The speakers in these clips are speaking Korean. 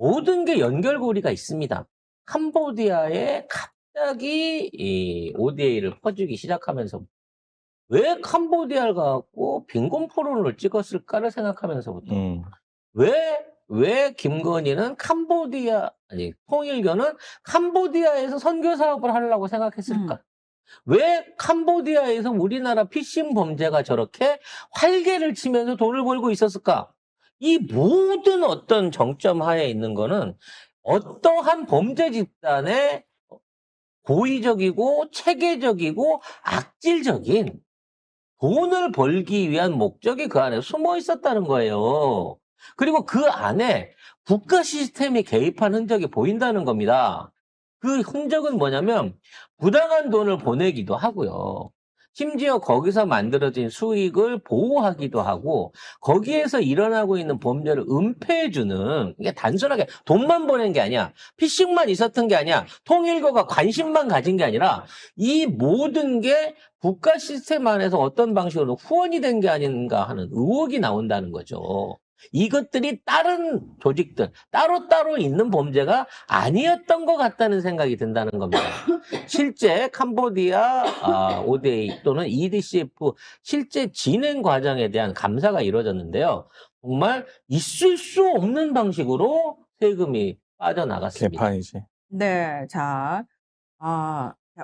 모든 게 연결고리가 있습니다. 캄보디아에 갑자기 이 ODA를 퍼주기 시작하면서 왜 캄보디아를 가고 빈곤 포론을 찍었을까를 생각하면서부터 왜 김건희는 통일교는 캄보디아에서 선교 사업을 하려고 생각했을까? 왜 캄보디아에서 우리나라 피싱 범죄가 저렇게 활개를 치면서 돈을 벌고 있었을까? 이 모든 어떤 정점 하에 있는 거는 어떠한 범죄 집단의 고의적이고 체계적이고 악질적인 돈을 벌기 위한 목적이 그 안에 숨어 있었다는 거예요. 그리고 그 안에 국가 시스템이 개입한 흔적이 보인다는 겁니다. 그 흔적은 뭐냐면 부당한 돈을 보내기도 하고요. 심지어 거기서 만들어진 수익을 보호하기도 하고 거기에서 일어나고 있는 범죄를 은폐해주는, 이게 단순하게 돈만 보낸 게 아니야. 피싱만 있었던 게 아니야. 통일교가 관심만 가진 게 아니라 이 모든 게 국가 시스템 안에서 어떤 방식으로 후원이 된 게 아닌가 하는 의혹이 나온다는 거죠. 이것들이 다른 조직들, 따로따로 있는 범죄가 아니었던 것 같다는 생각이 든다는 겁니다. 실제 캄보디아 ODA 또는 EDCF 실제 진행 과정에 대한 감사가 이루어졌는데요. 정말 있을 수 없는 방식으로 세금이 빠져나갔습니다. 개판이지. 네, 자,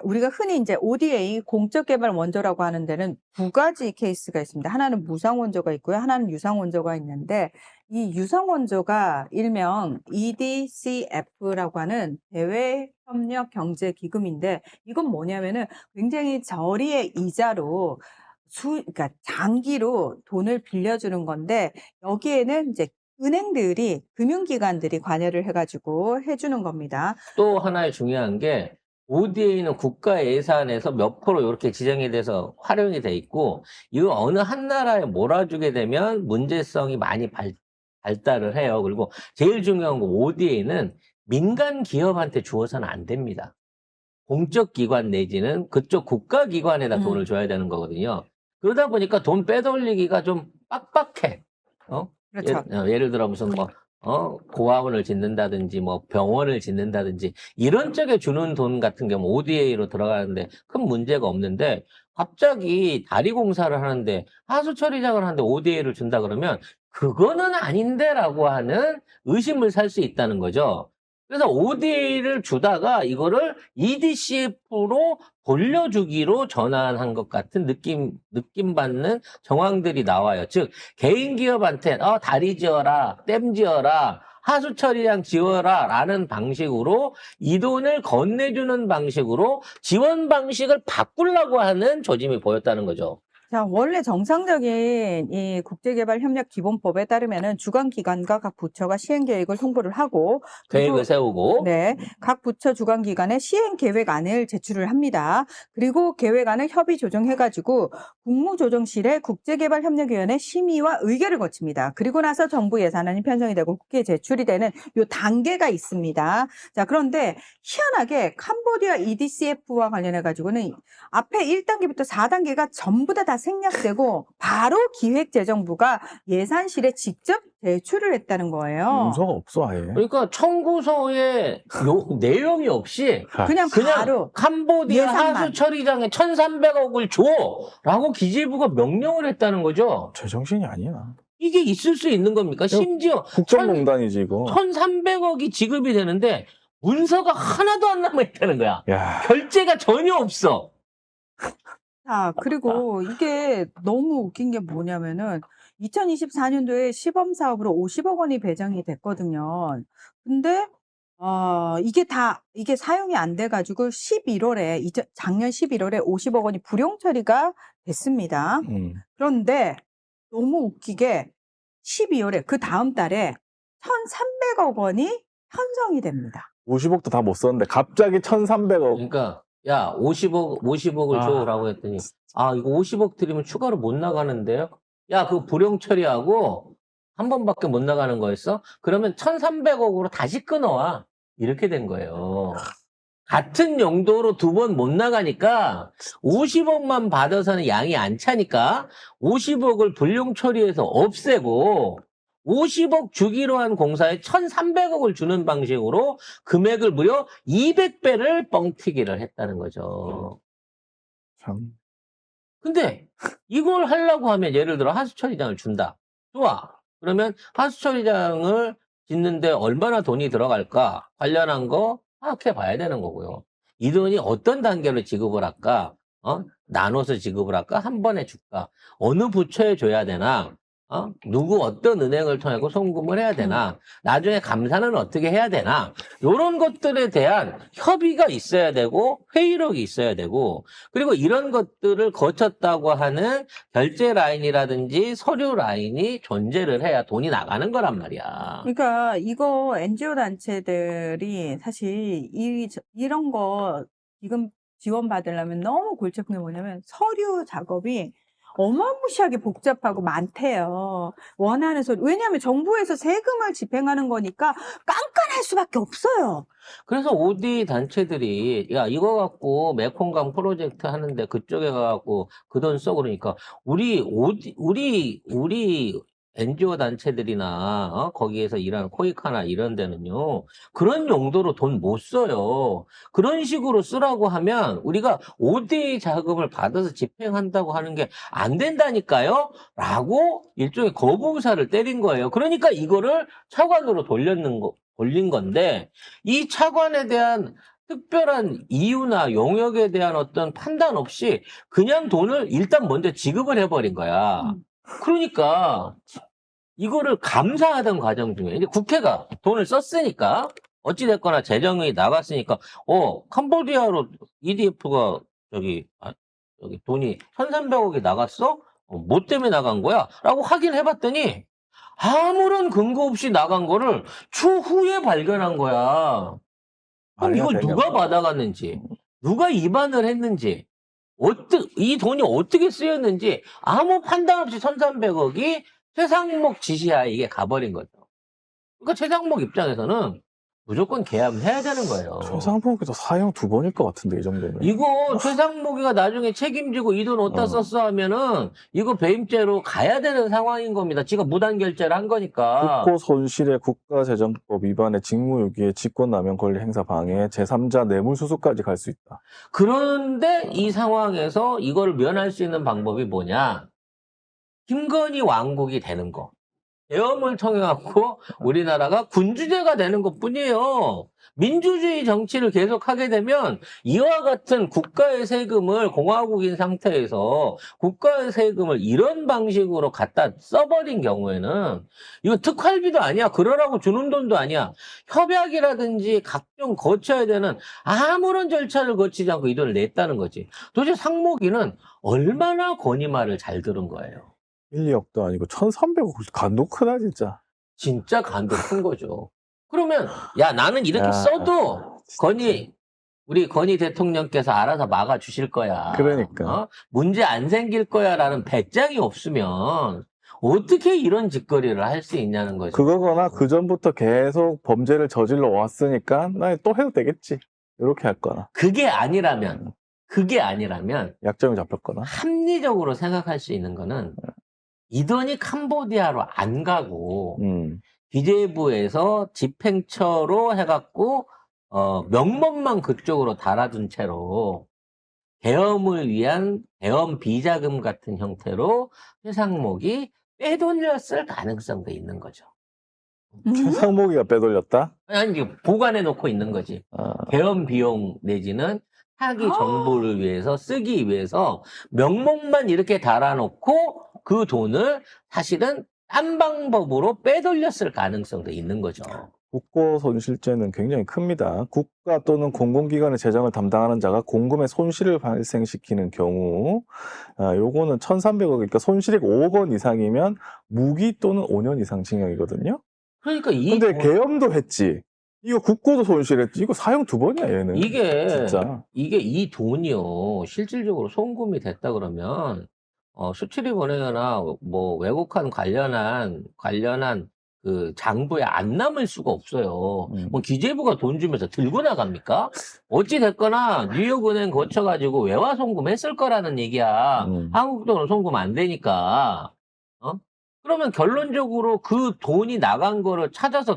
우리가 흔히 이제 ODA 공적 개발 원조라고 하는 데는 두 가지 케이스가 있습니다. 하나는 무상 원조가 있고요. 하나는 유상 원조가 있는데 이 유상 원조가 일명 EDCF라고 하는 대외 협력 경제 기금인데 이건 뭐냐면은 굉장히 저리의 이자로 그러니까 장기로 돈을 빌려주는 건데 여기에는 이제 은행들이 금융기관들이 관여를 해가지고 해주는 겁니다. 또 하나의 중요한 게 ODA는 국가 예산에서 몇 프로 이렇게 지정이 돼서 활용이 돼 있고 이거 어느 한 나라에 몰아주게 되면 문제성이 많이 발달을 해요. 그리고 제일 중요한 거 ODA는 민간 기업한테 주어서는 안 됩니다. 공적 기관 내지는 그쪽 국가 기관에다 돈을 줘야 되는 거거든요. 그러다 보니까 돈 빼돌리기가 좀 빡빡해. 그렇죠. 예를 들어 무슨 고아원을 짓는다든지 뭐 병원을 짓는다든지 이런 쪽에 주는 돈 같은 경우 ODA로 들어가는데 큰 문제가 없는데 갑자기 다리 공사를 하는데 하수 처리장을 하는데 ODA를 준다 그러면 그거는 아닌데라고 하는 의심을 살 수 있다는 거죠. 그래서 ODA를 주다가 이거를 EDCF로 돌려주기로 전환한 것 같은 느낌 받는 정황들이 나와요. 즉, 개인 기업한테, 다리 지어라, 댐 지어라, 하수 처리장 지어라, 라는 방식으로 이 돈을 건네주는 방식으로 지원 방식을 바꾸려고 하는 조짐이 보였다는 거죠. 자, 원래 정상적인 이 국제개발협력기본법에 따르면은 주관기관과 각 부처가 시행계획을 통보를 하고 계획을 세우고 네, 각 부처 주관기관에 시행계획안을 제출을 합니다. 그리고 계획안을 협의 조정해가지고 국무조정실에 국제개발협력위원회 심의와 의결을 거칩니다. 그리고 나서 정부 예산안이 편성이 되고 국회에 제출이 되는 요 단계가 있습니다. 자, 그런데 희한하게 캄보디아 EDCF와 관련해가지고는 앞에 1단계부터 4단계가 전부 다 생략되고 바로 기획재정부가 예산실에 직접 제출을 했다는 거예요. 문서가 없어 아예. 그러니까 청구서에 내용이 없이 그냥 바로 캄보디아 예산만. 하수 처리장에 1,300억을 줘라고 기재부가 명령을 했다는 거죠. 제정신이 아니야. 이게 있을 수 있는 겁니까? 심지어 국정농단이지 이거. 1,300억이 지급이 되는데 문서가 하나도 안 남아 있다는 거야. 야. 결제가 전혀 없어. 자, 그리고 이게 너무 웃긴 게 뭐냐면은 2024년도에 시범 사업으로 50억 원이 배정이 됐거든요. 근데 이게 사용이 안 돼가지고 작년 11월에 50억 원이 불용 처리가 됐습니다. 그런데 너무 웃기게 12월에 그 다음 달에 1,300억 원이 편성이 됩니다. 50억도 다 못 썼는데 갑자기 1,300억. 그러니까 야 50억을 줘라고 했더니 이거 50억 드리면 추가로 못 나가는데요? 야 그거 불용 처리하고 한 번밖에 못 나가는 거였어? 그러면 1,300억으로 다시 끊어와. 이렇게 된 거예요. 같은 용도로 두 번 못 나가니까 50억만 받아서는 양이 안 차니까 50억을 불용 처리해서 없애고 50억 주기로 한 공사에 1,300억을 주는 방식으로 금액을 무려 200배를 뻥튀기를 했다는 거죠. 참. 근데 이걸 하려고 하면 예를 들어 하수처리장을 준다. 좋아. 그러면 하수처리장을 짓는데 얼마나 돈이 들어갈까? 관련한 거 파악해 봐야 되는 거고요. 이 돈이 어떤 단계로 지급을 할까? 나눠서 지급을 할까? 한 번에 줄까? 어느 부처에 줘야 되나? 누구 어떤 은행을 통해 송금을 해야 되나? 나중에 감사는 어떻게 해야 되나? 이런 것들에 대한 협의가 있어야 되고 회의록이 있어야 되고 그리고 이런 것들을 거쳤다고 하는 결제 라인이라든지 서류 라인이 존재를 해야 돈이 나가는 거란 말이야. 그러니까 이거 NGO 단체들이 사실 이런 거 지금 지원받으려면 너무 골치 아픈 게 뭐냐면 서류 작업이 어마무시하게 복잡하고 많대요. 원하는 서류. 왜냐하면 정부에서 세금을 집행하는 거니까 깐깐할 수밖에 없어요. 그래서 OD 단체들이 야 이거 갖고 메콩강 프로젝트 하는데 그쪽에 가갖고 그 돈 써 그러니까 우리 NGO 단체들이나 거기에서 일하는 코이카나 이런 데는요 그런 용도로 돈 못 써요. 그런 식으로 쓰라고 하면 우리가 OD 자금을 받아서 집행한다고 하는 게 안 된다니까요? 라고 일종의 거부의사를 때린 거예요. 그러니까 이거를 차관으로 돌린 건데 이 차관에 대한 특별한 이유나 용역에 대한 어떤 판단 없이 그냥 돈을 일단 먼저 지급을 해버린 거야. 그러니까 이거를 감사하던 과정 중에 이제 국회가 돈을 썼으니까 어찌됐거나 재정이 나갔으니까 캄보디아로 EDF가 저기 돈이 1,300억이 나갔어? 뭐 때문에 나간 거야? 라고 확인해봤더니 아무런 근거 없이 나간 거를 추후에 발견한 거야. 그럼 말이나 이걸 되냐, 누가 뭐. 받아갔는지, 누가 입안을 했는지, 이 돈이 어떻게 쓰였는지 아무 판단 없이 1,300억이 최상목 지시하에 이게 가버린 거죠. 그러니까 최상목 입장에서는 무조건 계약해야 되는 거예요. 최상봉에도 사형 2번일 것 같은데 이 정도면. 이거 최상목이가 나중에 책임지고 이 돈 어디다 썼어 하면은 이거 배임죄로 가야 되는 상황인 겁니다. 지가 무단 결제를 한 거니까. 국고 손실의 국가재정법 위반에 직무유기에 직권남용 권리 행사 방해, 제3자 뇌물수수까지 갈 수 있다. 그런데 이 상황에서 이걸 면할 수 있는 방법이 뭐냐? 김건희 왕국이 되는 거. 계엄을 통해 갖고 우리나라가 군주제가 되는 것 뿐이에요. 민주주의 정치를 계속하게 되면 이와 같은 국가의 세금을 공화국인 상태에서 국가의 세금을 이런 방식으로 갖다 써버린 경우에는 이거 특활비도 아니야. 그러라고 주는 돈도 아니야. 협약이라든지 각종 거쳐야 되는 아무런 절차를 거치지 않고 이 돈을 냈다는 거지. 도대체 상목이는 얼마나 건희 말을 잘 들은 거예요. 1, 2억도 아니고 1,300억 간도 크다 진짜. 진짜 간도 큰 거죠. 그러면 야 나는 이렇게 야, 써도 진짜. 우리 건희 대통령께서 알아서 막아 주실 거야. 그러니까. 문제 안 생길 거야라는 배짱이 없으면 어떻게 이런 짓거리를 할 수 있냐는 거죠. 그거거나 그 전부터 계속 범죄를 저질러 왔으니까 나 또 해도 되겠지. 이렇게 할 거나. 그게 아니라면 약점이 잡혔거나. 합리적으로 생각할 수 있는 거는 이 돈이 캄보디아로 안 가고 기재부에서 집행처로 해갖고 명목만 그쪽으로 달아둔 채로 계엄을 위한 계엄 비자금 같은 형태로 최상목이 빼돌렸을 가능성도 있는 거죠. 최상목이가 빼돌렸다? 아니 이게 보관해 놓고 있는 거지. 계엄 비용 내지는 차기 정부를 위해서 쓰기 위해서 명목만 이렇게 달아놓고 그 돈을 사실은 딴 방법으로 빼돌렸을 가능성도 있는 거죠. 국고 손실죄는 굉장히 큽니다. 국가 또는 공공기관의 재정을 담당하는 자가 공금의 손실을 발생시키는 경우, 요거는 1,300억, 그러니까 손실이 5억 원 이상이면 무기 또는 5년 이상 징역이거든요. 그러니까 근데 계엄도 했지. 이거 국고도 손실했지. 이거 사형 2번이야, 얘는. 진짜. 이게 이 돈이요, 실질적으로 송금이 됐다 그러면, 수출입 은행이나 뭐 외국환 관련한 그 장부에 안 남을 수가 없어요. 뭐 기재부가 돈 주면서 들고 나갑니까? 어찌 됐거나 뉴욕은행 거쳐가지고 외화 송금했을 거라는 얘기야. 한국 돈으로 송금 안 되니까. 그러면 결론적으로 그 돈이 나간 거를 찾아서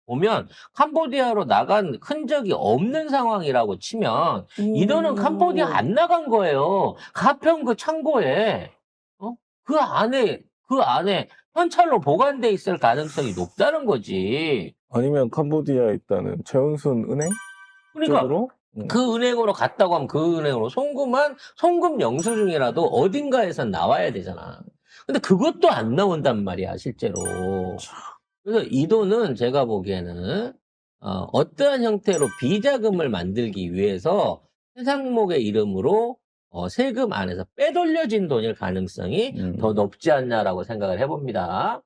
보면 캄보디아로 나간 흔적이 없는 상황이라고 치면 이 돈은 캄보디아 안 나간 거예요. 가평 그 창고에 그 안에 현찰로 보관돼 있을 가능성이 높다는 거지. 아니면 캄보디아에 있다는 최은순 은행 그러니까 쪽으로? 그 은행으로 갔다고 하면 그 은행으로 송금 영수증이라도 어딘가에선 나와야 되잖아. 근데 그것도 안 나온단 말이야, 실제로. 그래서 이 돈은 제가 보기에는 어떠한 형태로 비자금을 만들기 위해서 최상목의 이름으로 세금 안에서 빼돌려진 돈일 가능성이 더 높지 않냐라고 생각을 해봅니다.